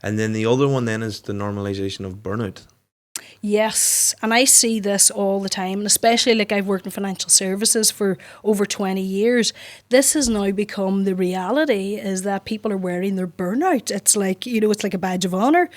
And then the other one then is the normalization of burnout. Yes, and I see this all the time, and especially like I've worked in financial services for over 20 years. This has now become the reality, is that people are wearing their burnout. It's like, it's like a badge of honour.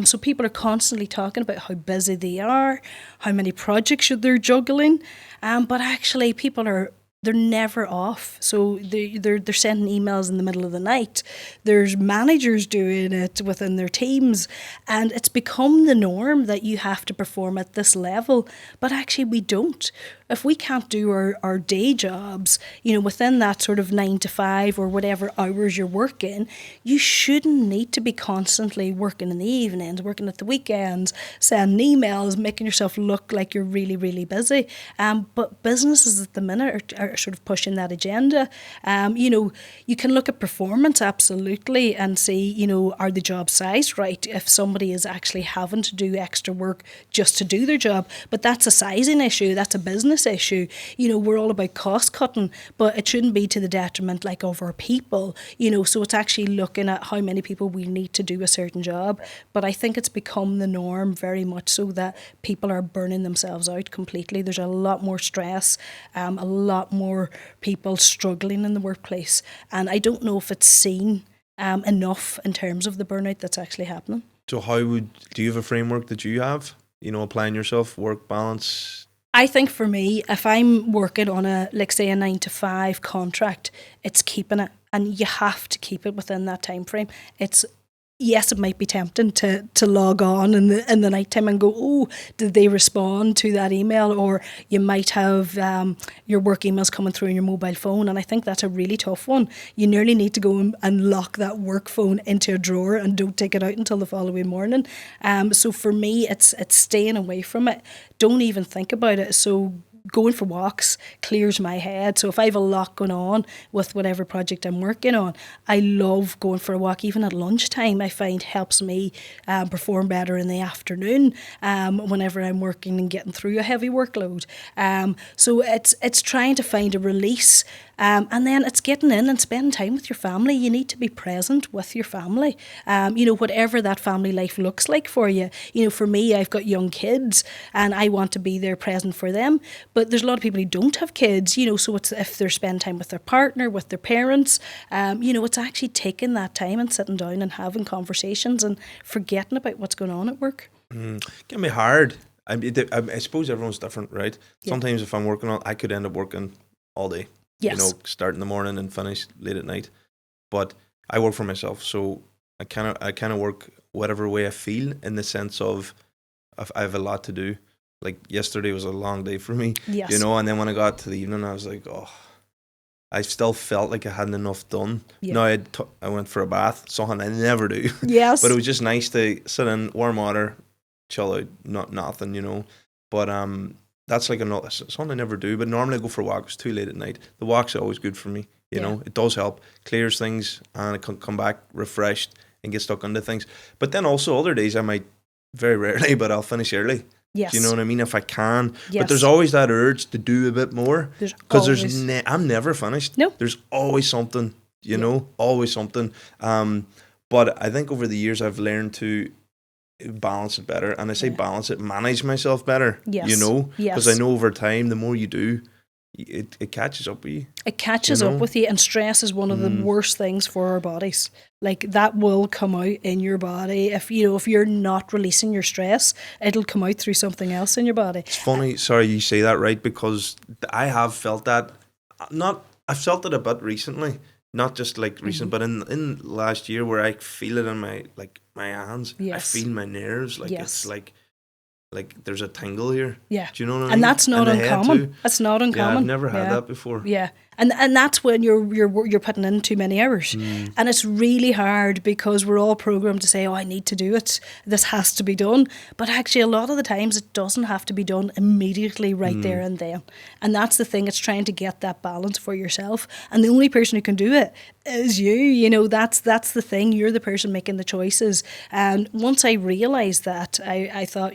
So people are constantly talking about how busy they are, how many projects they're juggling, but actually they're never off. So they're sending emails in the middle of the night. There's managers doing it within their teams. And it's become the norm that you have to perform at this level. But actually we don't. If we can't do our day jobs, within that sort of 9 to 5 or whatever hours you're working, you shouldn't need to be constantly working in the evenings, working at the weekends, sending emails, making yourself look like you're really, really busy. But businesses at the minute are sort of pushing that agenda. You can look at performance, absolutely, and see, are the jobs sized right? If somebody is actually having to do extra work just to do their job, but that's a sizing issue, that's a business issue. We're all about cost cutting, but it shouldn't be to the detriment of our people. So it's actually looking at how many people we need to do a certain job. But I think it's become the norm very much so that people are burning themselves out completely. There's a lot more stress, a lot more people struggling in the workplace, and I don't know if it's seen enough in terms of the burnout that's actually happening. So do you have a framework that you have, applying yourself, work balance? I think for me, if I'm working on a 9 to 5 contract, it's keeping it, and you have to keep it within that time frame. Yes, it might be tempting to log on in the night time and go, oh, did they respond to that email? Or you might have your work emails coming through on your mobile phone, and I think that's a really tough one. You nearly need to go and lock that work phone into a drawer and don't take it out until the following morning. So for me, it's staying away from it. Don't even think about it. So going for walks clears my head. So if I have a lot going on with whatever project I'm working on, I love going for a walk. Even at lunchtime, I find helps me perform better in the afternoon whenever I'm working and getting through a heavy workload. So it's trying to find a release. And then it's getting in and spending time with your family. You need to be present with your family. Whatever that family life looks like for you. For me, I've got young kids and I want to be there present for them. But there's a lot of people who don't have kids, so it's if they're spending time with their partner, with their parents, it's actually taking that time and sitting down and having conversations and forgetting about what's going on at work. It can be hard. I suppose everyone's different, right? Yeah. Sometimes if I'm working I could end up working all day. Yes. Start in the morning and finish late at night. But I work for myself, so I kind of work whatever way I feel, in the sense of if I have a lot to do. Like yesterday was a long day for me, yes. And then when I got to the evening, I was like, oh, I still felt like I hadn't enough done. Yeah. No, I went for a bath, something I never do. Yes. But it was just nice to sit in warm water, chill out, nothing. But that's like something I never do. But normally I go for a walk. It's too late at night. The walks are always good for me. You know, it does help, clears things, and I can come back refreshed and get stuck into things. But then also other days I might, very rarely, but I'll finish early. Yes. Do you know what I mean? If I can. Yes. But there's always that urge to do a bit more. Because I'm never finished. No. There's always something, always something. But I think over the years I've learned to balance it better. And I say balance it, manage myself better. Yes. Because I know over time, the more you do, it catches up with you. It catches up with you, and stress is one of the worst things for our bodies. Like, that will come out in your body. If you're not releasing your stress, it'll come out through something else in your body. It's funny, sorry you say that, right? Because I have felt that. I've felt it a bit recently, not just like recent, but in last year, where I feel it in my hands. Yes. I feel my nerves, it's like there's a tingle here. Yeah. Do you know what I mean? And that's not uncommon. That's not uncommon. Yeah, I've never had that before. Yeah. And that's when you're putting in too many hours. And it's really hard, because we're all programmed to say, oh, I need to do it. This has to be done. But actually, a lot of the times it doesn't have to be done immediately right there and then. And that's the thing. It's trying to get that balance for yourself. And the only person who can do it is you. That's the thing. You're the person making the choices. And once I realised that, I thought,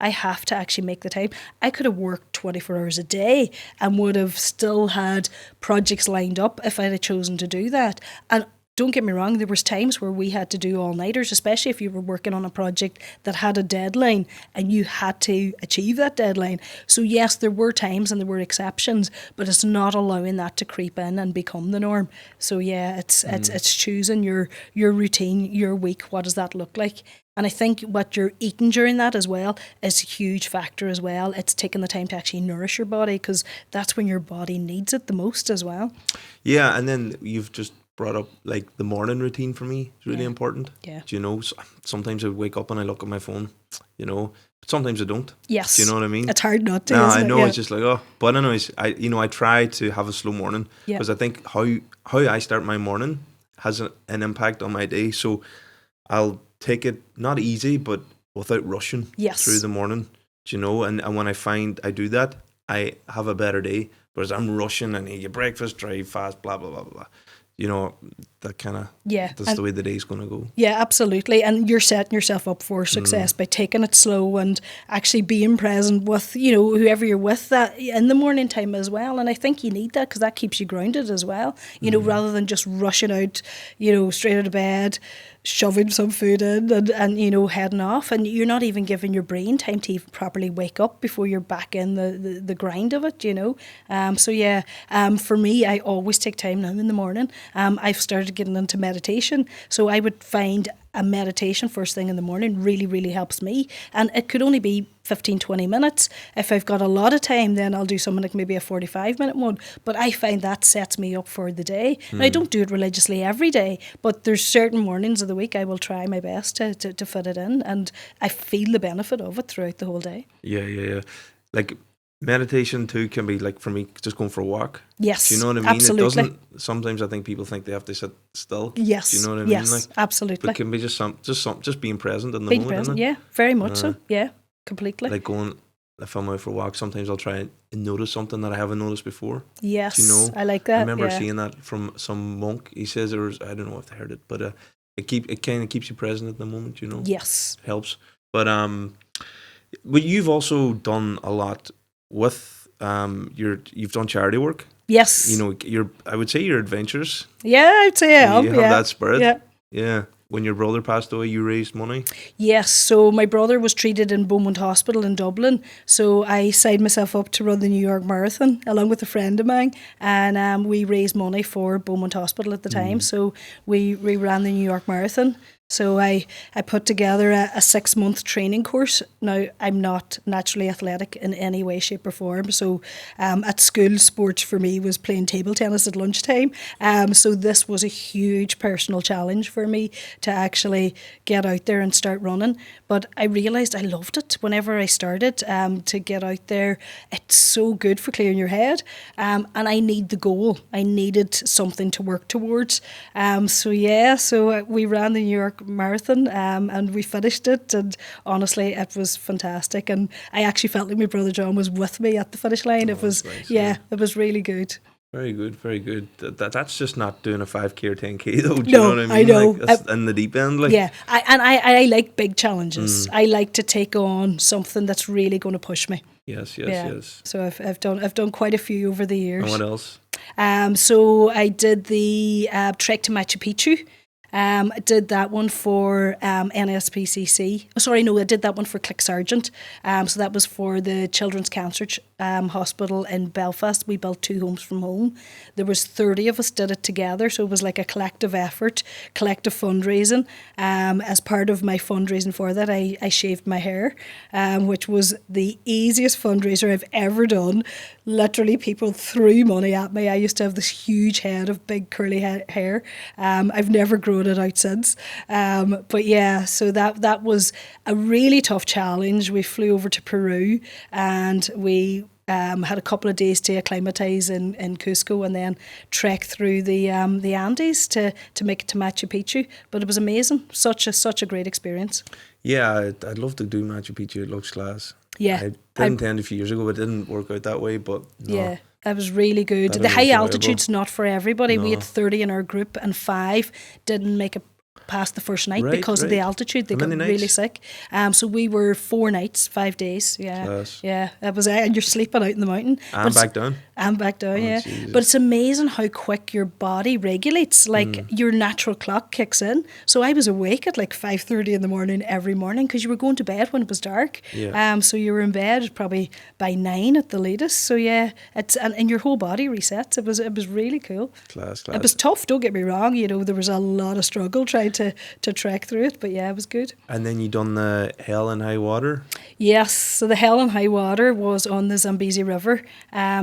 I have to actually make the time. I could have worked 24 hours a day and would have still had projects lined up if I had chosen to do that. And don't get me wrong, there was times where we had to do all-nighters, especially if you were working on a project that had a deadline and you had to achieve that deadline. So yes, there were times and there were exceptions, but it's not allowing that to creep in and become the norm. So yeah, it's choosing your routine, your week. What does that look like? And I think what you're eating during that as well is a huge factor as well. It's taking the time to actually nourish your body, because that's when your body needs it the most as well. Yeah, and then you've just brought up like the morning routine for me is really important. Yeah. Do you know, sometimes I wake up and I look at my phone, you know, but sometimes I don't. Yes. Do you know what I mean? It's hard not to. No, isn't I it? know, Yeah. it's just like, oh, but anyways, I try to have a slow morning, Yeah. because I think how I start my morning has an impact on my day. So I'll take it not easy, but without rushing Yes. through the morning, do you know, and when I find I do that, I have a better day. Whereas I'm rushing and eat your breakfast, drive fast, blah blah blah blah blah. You know, that kind of, Yeah. that's the way the day's going to go. Yeah, absolutely. And you're setting yourself up for success by taking it slow and actually being present with, you know, whoever you're with that in the morning time as well. And I think you need that, because that keeps you grounded as well, you know, rather than just rushing out, you know, straight out of bed, shoving some food in and you know, heading off. And you're not even giving your brain time to even properly wake up before you're back in the grind of it, you know. So yeah, for me, I always take time now in the morning. I've started getting into meditation. So I would find a meditation first thing in the morning really, really helps me. And it could only be 15-20 minutes. If I've got a lot of time, then I'll do something like maybe a 45-minute one. But I find that sets me up for the day. And I don't do it religiously every day, but there's certain mornings of the week I will try my best to fit it in. And I feel the benefit of it throughout the whole day. Yeah. Like meditation too can be like, for me, just going for a walk. Yes, Do you know what I mean? absolutely. It doesn't. Sometimes I think people think they have to sit still. Yes. Do you know what I yes, mean? Like, absolutely. but it can be just being present in the Being moment. present, Isn't it? yeah, very much so. Yeah, completely. Like going, if I'm out for a walk, sometimes I'll try and notice something that I haven't noticed before. Yes, Do you know? I like that. I remember yeah. seeing that from some monk. He says there was, I don't know if they heard it, but it kind of keeps you present at the moment. You know. Yes. It helps. But you've also done a lot with you've done charity work. Yes. You know, I would say you're adventurous. Yeah, I'd say I am. You have yeah. that spirit. Yeah. Yeah. When your brother passed away, you raised money. Yes, so my brother was treated in Beaumont Hospital in Dublin, so I signed myself up to run the New York Marathon along with a friend of mine, and we raised money for Beaumont Hospital at the time, so we ran the New York Marathon. So I put together a 6-month training course. Now, I'm not naturally athletic in any way, shape or form. So at school, sports for me was playing table tennis at lunchtime. So this was a huge personal challenge for me to actually get out there and start running. But I realised I loved it whenever I started to get out there. It's so good for clearing your head. And I need the goal. I needed something to work towards. So we ran the New York Marathon and we finished it, and honestly it was fantastic, and I actually felt like my brother John was with me at the finish line. It was nice, it was really good. Very good, very good. That's just not doing a 5K or 10K though. Do you No, know what I mean? I know. Like, that's in the deep end. Like, Yeah, I like big challenges. I like to take on something that's really going to push me. Yes. So I've done quite a few over the years. And what else? So I did the trek to Machu Picchu. I did that one for NSPCC. Oh, sorry, no, I did that one for Clonsargent. So that was for the Children's Cancer Hospital in Belfast. We built 2 homes from home. There was 30 of us did it together, so it was like a collective effort, collective fundraising. As part of my fundraising for that, I shaved my hair, which was the easiest fundraiser I've ever done. Literally, people threw money at me. I used to have this huge head of big curly hair. I've never grown it out since. But yeah, so that was a really tough challenge. We flew over to Peru and we had a couple of days to acclimatise in Cusco and then trek through the Andes to make it to Machu Picchu. But it was amazing. Such a great experience. Yeah, I'd love to do Machu Picchu. It looks class. Yeah. I did intend a few years ago, but it didn't work out that way. But no. Yeah. That was really good. That The is high enjoyable. altitude's not for everybody. We No. had 30 in our group and 5 didn't make it past the first night Right, because of the right. altitude. They How got many really nights? sick. So we were 4 nights, 5 days. Yeah. Class. Yeah. That was it. And you're sleeping out in the mountain. And But back down. And back down, yeah. Jesus. But it's amazing how quick your body regulates. Like your natural clock kicks in. So I was awake at like 5:30 in the morning every morning because you were going to bed when it was dark. Yeah. So you were in bed probably by 9 at the latest. So yeah, it's and your whole body resets. It was really cool. Class. It was tough. Don't get me wrong. You know, there was a lot of struggle trying to trek through it. But yeah, it was good. And then you done the Hell and High Water. Yes, so the Hell and High Water was on the Zambezi River.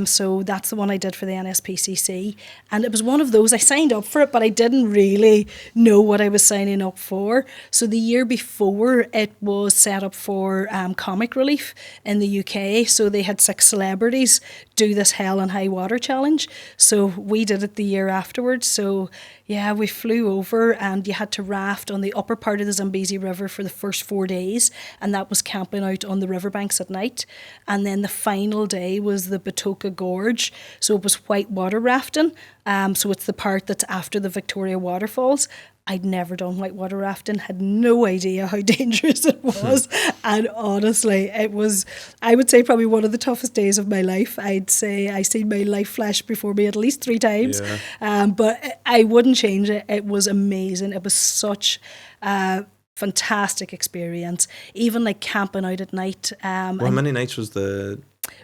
So that's the one I did for the NSPCC. And it was one of those, I signed up for it, but I didn't really know what I was signing up for. So the year before, it was set up for comic relief in the UK. So they had 6 celebrities do this Hell and High Water challenge. So we did it the year afterwards. So yeah, we flew over and you had to raft on the upper part of the Zambezi River for the first 4 days. And that was camping out on the riverbanks at night. And then the final day was the Batoka Gorge. So it was white water rafting. So it's the part that's after the Victoria Waterfalls. I'd never done whitewater rafting, had no idea how dangerous it was. And honestly, it was, I would say, probably one of the toughest days of my life. I'd say I seen my life flash before me at least 3 times. Yeah. But I wouldn't change it. It was amazing. It was such a fantastic experience. Even like camping out at night. How many nights was the...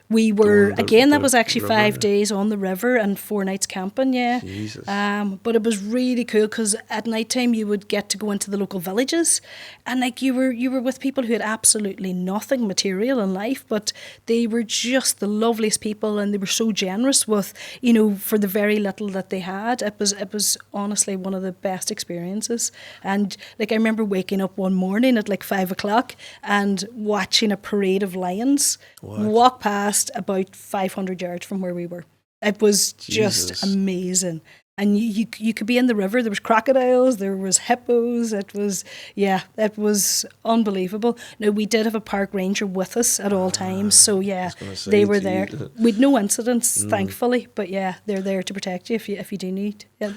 We were, again, that the was actually river. 5 days on the river and 4 nights camping, yeah. Jesus. But it was really cool because at night time you would get to go into the local villages and like you were with people who had absolutely nothing material in life, but they were just the loveliest people and they were so generous with, you know, for the very little that they had. It was honestly one of the best experiences. And like I remember waking up one morning at like 5 o'clock and watching a parade of lions walk past about 500 yards from where we were. It was just amazing. And you could be in the river. There was crocodiles, there was hippos. It was unbelievable. Now, we did have a park ranger with us at all times. So, yeah, they were there. We'd no incidents, thankfully. But, yeah, they're there to protect you if you do need. Yeah.